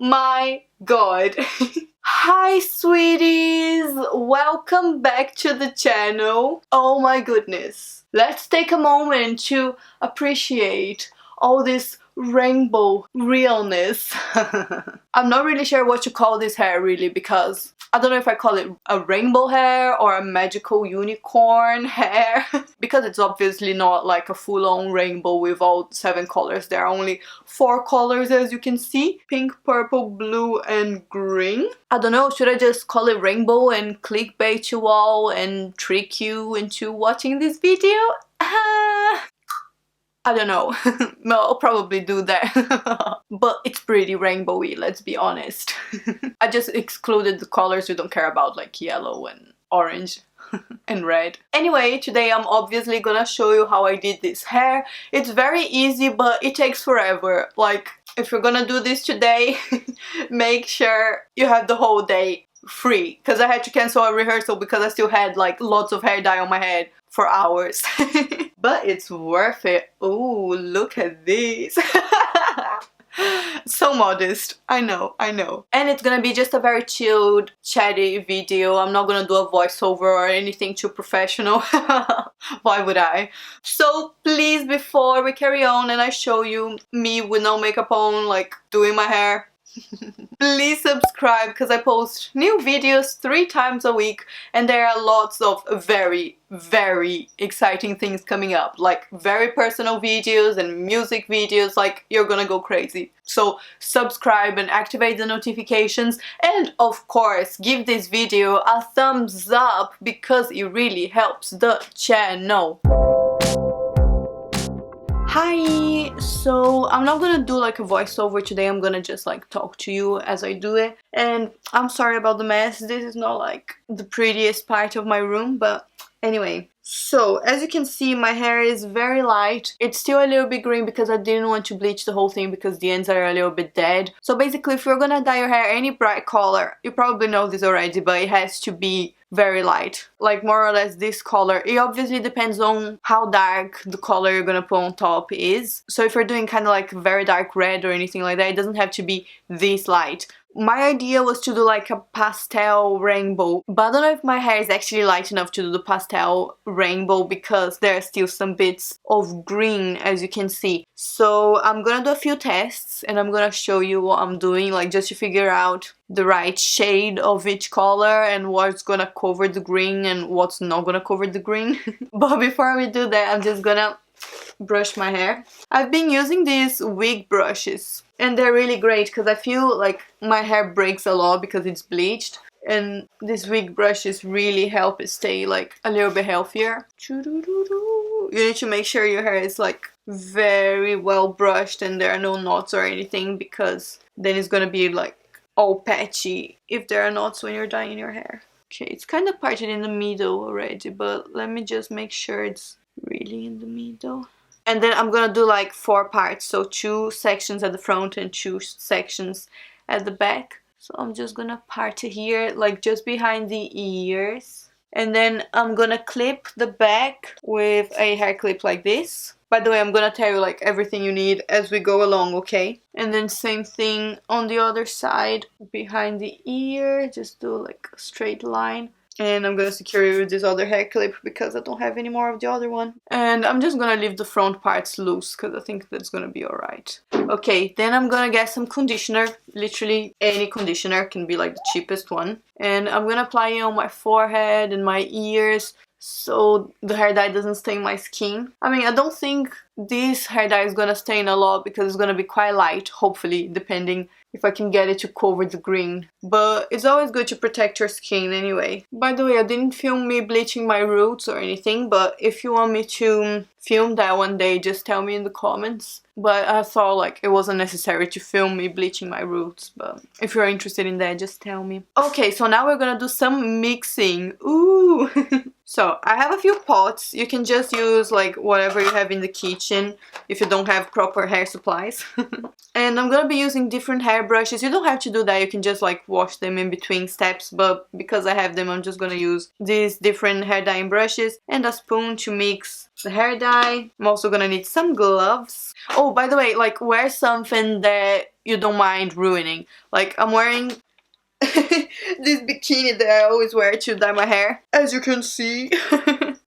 my god. Hi sweeties, welcome back to the channel. Oh my goodness, let's take a moment to appreciate all this rainbow realness. I'm not really sure what to call this hair really, because I don't know if I call it a rainbow hair or a magical unicorn hair because it's obviously not like a full-on rainbow with all 7 colors. There are only 4 colors, as you can see: pink, purple, blue and green. I don't know, should I just call it rainbow and clickbait you all and trick you into watching this video? I don't know. No, I'll probably do that. But it's pretty rainbowy, let's be honest. I just excluded the colors we don't care about, like yellow and orange and red. Anyway, today I'm obviously gonna show you how I did this hair. It's very easy, but it takes forever. Like, if you're gonna do this today, make sure you have the whole day free. Because I had to cancel a rehearsal because I still had like lots of hair dye on my head for hours. But it's worth it. Oh, look at this. So modest. I know. And it's gonna be just a very chilled, chatty video. I'm not gonna do a voiceover or anything too professional. Why would I? So please, before we carry on and I show you me with no makeup on, like doing my hair, please subscribe because I post new videos 3 times a week and there are lots of very exciting things coming up, like very personal videos and music videos. Like, you're gonna go crazy. So subscribe and activate the notifications, and of course give this video a thumbs up because it really helps the channel. Hi! So I'm not gonna do like a voiceover today, I'm gonna just like talk to you as I do it. And I'm sorry about the mess, this is not like the prettiest part of my room, but anyway. So as you can see, my hair is very light. It's still a little bit green because I didn't want to bleach the whole thing because the ends are a little bit dead. So basically, if you're gonna dye your hair any bright color, you probably know this already, but it has to be very light, like more or less this color. It obviously depends on how dark the color you're gonna put on top is. So if you're doing kind of like very dark red or anything like that, it doesn't have to be this light. My idea was to do like a pastel rainbow, but I don't know if my hair is actually light enough to do the pastel rainbow because there are still some bits of green, as you can see. So I'm gonna do a few tests and I'm gonna show you what I'm doing, like just to figure out the right shade of each color and what's gonna cover the green and what's not gonna cover the green. But before we do that, I'm just gonna brush my hair. I've been using these wig brushes and they're really great because I feel like my hair breaks a lot because it's bleached, and these wig brushes really help it stay like a little bit healthier. You need to make sure your hair is like very well brushed and there are no knots or anything, because then it's gonna be like all patchy if there are knots when you're dyeing your hair. Okay, it's kind of parted in the middle already, but let me just make sure it's really in the middle. And then I'm gonna do like 4 parts, so 2 sections at the front and 2 sections at the back. So I'm just gonna part it here, like just behind the ears. And then I'm gonna clip the back with a hair clip like this. By the way, I'm gonna tell you like everything you need as we go along, okay? And then same thing on the other side, behind the ear, just do like a straight line. And I'm gonna secure it with this other hair clip because I don't have any more of the other one. And I'm just gonna leave the front parts loose because I think that's gonna be alright. Okay, then I'm gonna get some conditioner. Literally any conditioner, can be like the cheapest one. And I'm gonna apply it on my forehead and my ears so the hair dye doesn't stain my skin. I mean, I don't think this hair dye is gonna stain a lot because it's gonna be quite light, hopefully, depending if I can get it to cover the green. But it's always good to protect your skin anyway. By the way, I didn't film me bleaching my roots or anything, but if you want me to film that one day, just tell me in the comments. But I thought like it wasn't necessary to film me bleaching my roots, but if you're interested in that, just tell me. Okay, so now we're gonna do some mixing. Ooh! So I have a few pots. You can just use like whatever you have in the kitchen. kitchen if you don't have proper hair supplies. And I'm gonna be using different hair brushes. You don't have to do that, you can just like wash them in between steps, but because I have them, I'm just gonna use these different hair dyeing brushes and a spoon to mix the hair dye. I'm also gonna need some gloves. Oh, by the way, like, wear something that you don't mind ruining. Like, I'm wearing this bikini that I always wear to dye my hair, as you can see.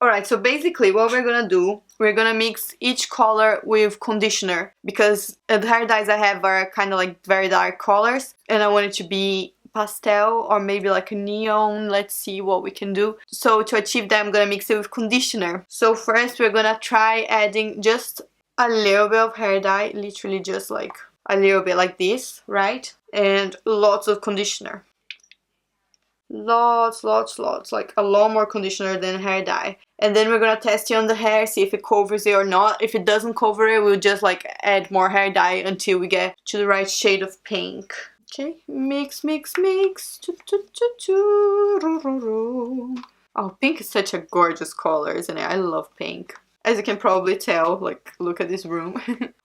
Alright, so basically what we're gonna do, we're gonna mix each color with conditioner, because the hair dyes I have are kind of like very dark colors, and I want it to be pastel or maybe like a neon. Let's see what we can do. So to achieve that, I'm gonna mix it with conditioner. So first we're gonna try adding just a little bit of hair dye, literally just like a little bit like this, right? And lots of conditioner. Lots, like a lot more conditioner than hair dye. And then we're gonna test it on the hair, see if it covers it or not. If it doesn't cover it, we'll just like add more hair dye until we get to the right shade of pink. Okay, mix, mix, mix. Oh, pink is such a gorgeous color, isn't it? I love pink. As you can probably tell, like, look at this room.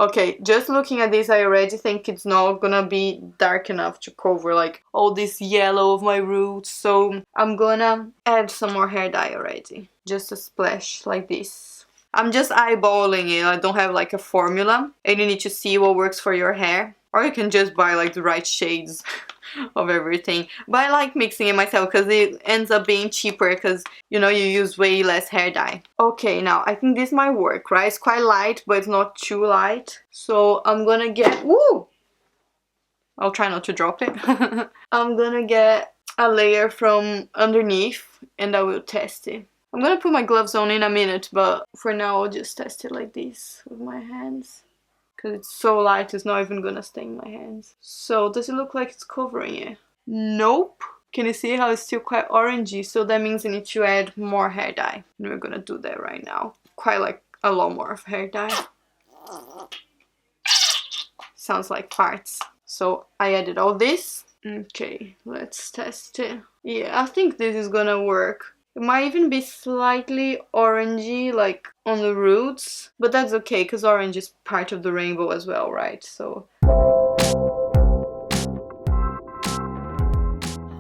Okay, just looking at this, I already think it's not gonna be dark enough to cover, like, all this yellow of my roots. So I'm gonna add some more hair dye already. Just a splash, like this. I'm just eyeballing it. I don't have, like, a formula. And you need to see what works for your hair. Or you can just buy, like, the right shades of everything. But I like mixing it myself because it ends up being cheaper because, you know, you use way less hair dye. Okay, now I think this might work, right? It's quite light, but it's not too light. So I'm gonna get... Woo! I'll try not to drop it. I'm gonna get a layer from underneath and I will test it. I'm gonna put my gloves on in a minute, but for now I'll just test it like this with my hands. Because it's so light, it's not even gonna stain my hands. So, does it look like it's covering it? Nope. Can you see how it's still quite orangey? So that means I need to add more hair dye. And we're gonna do that right now. Quite like a lot more of hair dye. Sounds like farts. So, I added all this. Okay, let's test it. Yeah, I think this is gonna work. It might even be slightly orangey, like on the roots, but that's okay because orange is part of the rainbow as well, right? So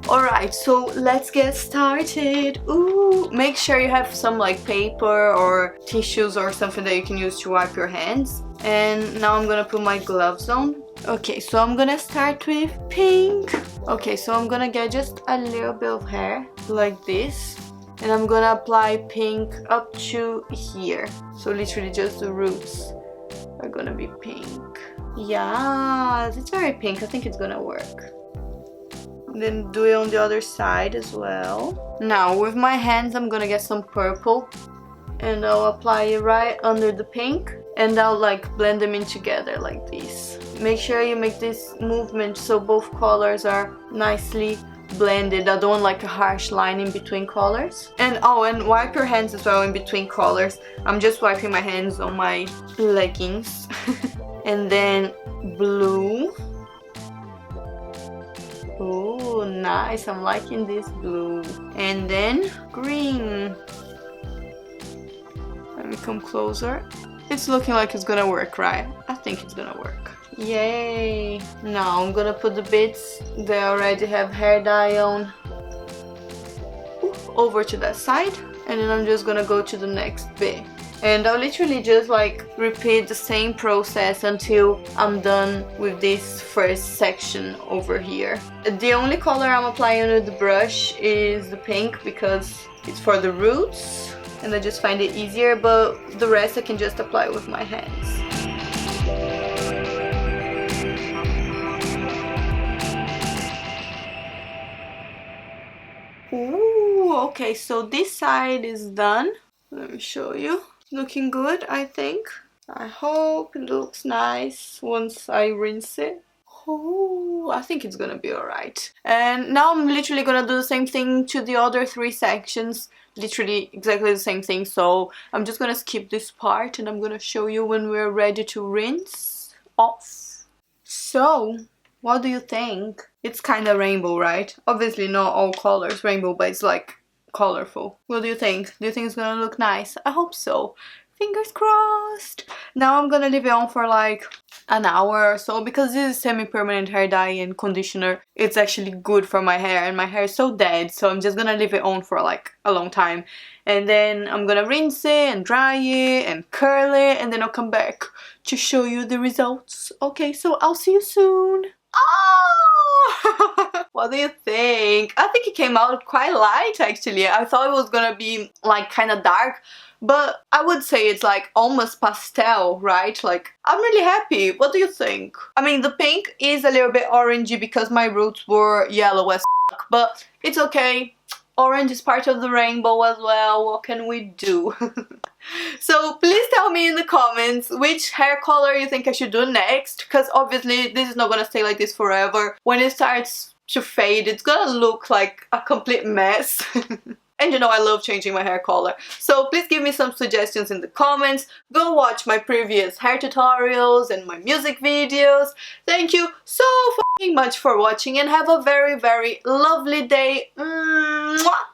alright, so let's get started. Ooh, make sure you have some like paper or tissues or something that you can use to wipe your hands. And now I'm gonna put my gloves on. Okay, so I'm gonna start with pink. Okay, so I'm gonna get just a little bit of hair like this. And I'm gonna apply pink up to here. So literally just the roots are gonna be pink. Yeah, it's very pink. I think it's gonna work. And then do it on the other side as well. Now with my hands I'm gonna get some purple. And I'll apply it right under the pink. And I'll like blend them in together like this. Make sure you make this movement so both colors are nicely blended. I don't want like a harsh line in between colors. And oh, and wipe your hands as well in between colors. I'm just wiping my hands on my leggings. And then blue. Oh, nice. I'm liking this blue. And then green. Let me come closer. It's looking like it's gonna work, right? I think it's gonna work. Yay! Now I'm gonna put the bits that already have hair dye on over to that side, and then I'm just gonna go to the next bit. And I'll literally just like repeat the same process until I'm done with this first section over here. The only color I'm applying with the brush is the pink because it's for the roots and I just find it easier, but the rest I can just apply with my hands. Ooh, okay, so this side is done. Let me show you. Looking good, I think. I hope it looks nice once I rinse it. Oh, I think it's gonna be alright. And now I'm literally gonna do the same thing to the other 3 sections. Literally exactly the same thing. So I'm just gonna skip this part and I'm gonna show you when we're ready to rinse off. So, what do you think? It's kind of rainbow, right? Obviously not all colors rainbow, but it's like colorful. What do you think? Do you think it's gonna look nice? I hope so. Fingers crossed. Now I'm gonna leave it on for like an hour or so because this is semi-permanent hair dye and conditioner. It's actually good for my hair and my hair is so dead, so I'm just gonna leave it on for like a long time. And then I'm gonna rinse it and dry it and curl it, and then I'll come back to show you the results. Okay, so I'll see you soon. Oh! What do you think? I think it came out quite light actually. I thought it was gonna be like kind of dark, but I would say it's like almost pastel, right? Like, I'm really happy. What do you think? I mean, the pink is a little bit orangey because my roots were yellow as fuck, but it's okay. Orange is part of the rainbow as well. What can we do? So please tell me in the comments which hair color you think I should do next, because obviously this is not gonna stay like this forever. When it starts to fade, it's gonna look like a complete mess. And you know I love changing my hair color. So please give me some suggestions in the comments. Go watch my previous hair tutorials and my music videos. Thank you so fucking much for watching and have a very, very lovely day. Mwah!